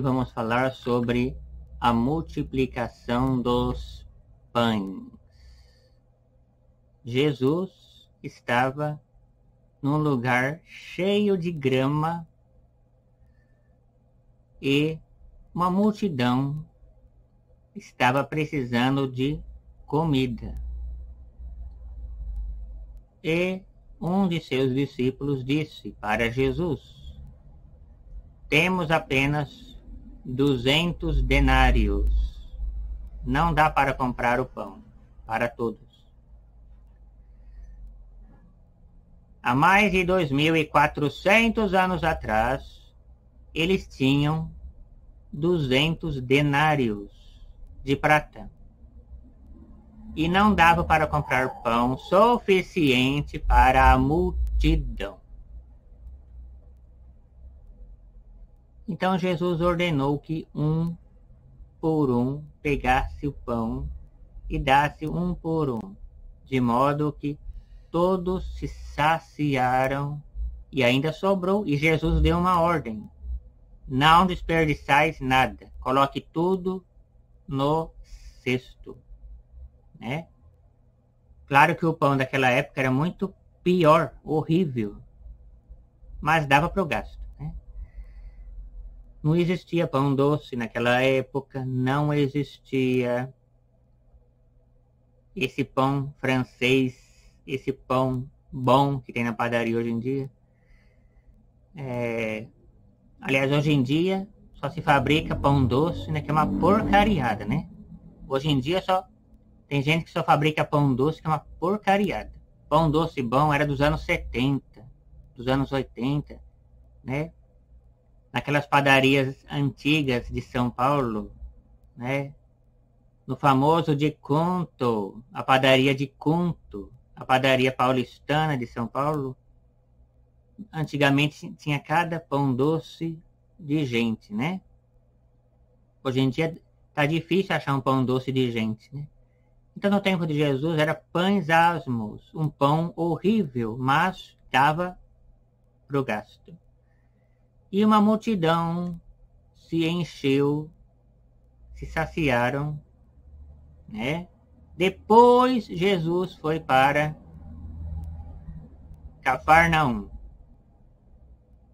vamos falar sobre a multiplicação dos pães. Jesus estava num lugar cheio de grama e uma multidão estava precisando de comida. E um de seus discípulos disse para Jesus: temos apenas 200 denários. Não dá para comprar o pão para todos. Há mais de 2.400 anos atrás, eles tinham 200 denários de prata. E não dava para comprar pão suficiente para a multidão. Então Jesus ordenou que um por um pegasse o pão e desse um por um, de modo que todos se saciaram e ainda sobrou, e Jesus deu uma ordem: não desperdiçais nada, coloque tudo no cesto. Né? Claro que o pão daquela época era muito pior, horrível, mas dava para o gasto. Né? Não existia pão doce naquela época, não existia esse pão francês, esse pão bom que tem na padaria hoje em dia. Aliás, hoje em dia só se fabrica pão doce, né, que é uma porcariada, né? Hoje em dia tem gente que só fabrica pão doce, que é uma porcariada. Pão doce bom era dos anos 70, dos anos 80, né? Naquelas padarias antigas de São Paulo, né? No famoso de Conto, a padaria de Conto, a padaria paulistana de São Paulo, antigamente tinha cada pão doce de gente, né? Hoje em dia tá difícil achar um pão doce de gente, né? Então no tempo de Jesus era pães asmos, um pão horrível, mas dava pro gasto. E uma multidão se encheu, se saciaram, né? Depois Jesus foi para Cafarnaum.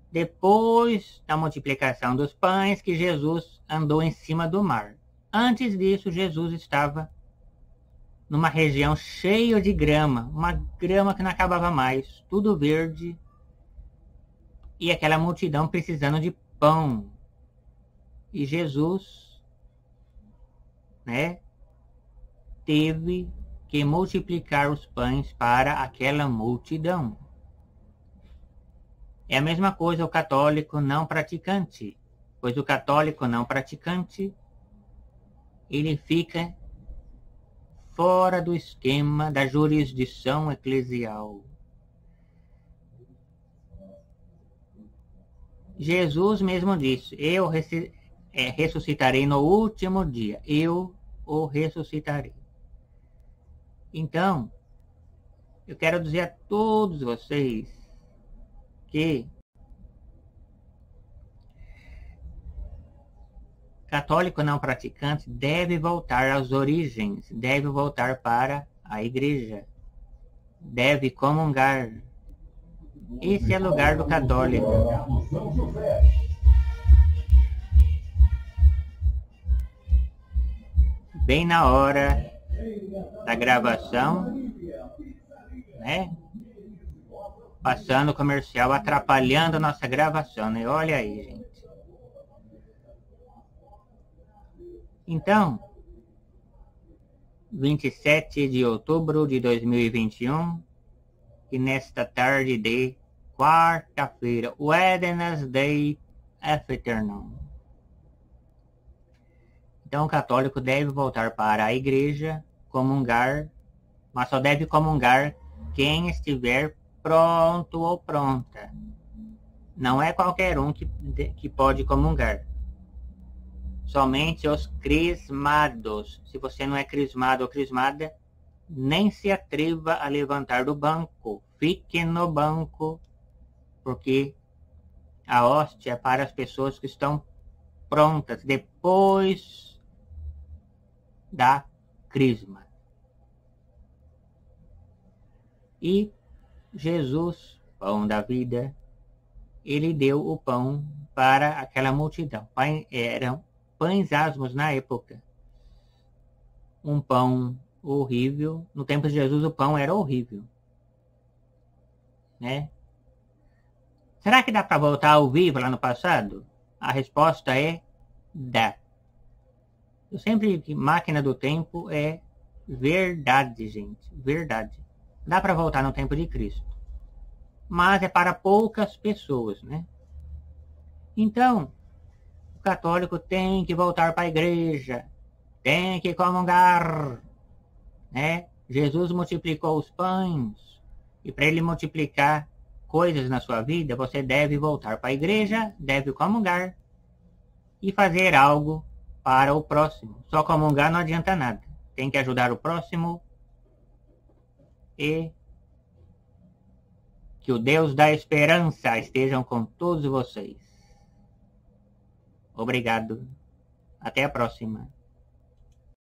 Depois da multiplicação dos pães, que Jesus andou em cima do mar. Antes disso, Jesus estava numa região cheia de grama, uma grama que não acabava mais, tudo verde, e aquela multidão precisando de pão. E Jesus, né, teve que multiplicar os pães para aquela multidão. É a mesma coisa o católico não praticante, pois o católico não praticante, ele fica fora do esquema da jurisdição eclesial. Jesus mesmo disse: eu ressuscitarei no último dia, eu o ressuscitarei. Então, eu quero dizer a todos vocês que católico não praticante deve voltar às origens, deve voltar para a igreja, deve comungar. Esse é o lugar do católico. Bem na hora da gravação, né? Passando o comercial, atrapalhando a nossa gravação, né? Olha aí, gente. Então, 27 de outubro de 2021, e nesta tarde de quarta-feira, Wednesday afternoon. Então, o católico deve voltar para a igreja, comungar, mas só deve comungar quem estiver pronto ou pronta. Não é qualquer um que pode comungar. Somente os crismados. Se você não é crismado ou crismada, nem se atreva a levantar do banco. Fique no banco, porque a hóstia é para as pessoas que estão prontas depois da crisma. E Jesus, pão da vida, ele deu o pão para aquela multidão. Eram pães asmos na época. Um pão horrível. No tempo de Jesus o pão era horrível, né? Será que dá para voltar ao vivo lá no passado? A resposta é dá. Eu sempre digo que máquina do tempo é verdade, gente. Verdade. Dá para voltar no tempo de Cristo. Mas é para poucas pessoas, né? Então, o católico tem que voltar para a igreja. Tem que comungar, né? Jesus multiplicou os pães. E para ele multiplicar coisas na sua vida, você deve voltar para a igreja, deve comungar e fazer algo para o próximo. Só comungar não adianta nada. Tem que ajudar o próximo e que o Deus da esperança esteja com todos vocês. Obrigado. Até a próxima.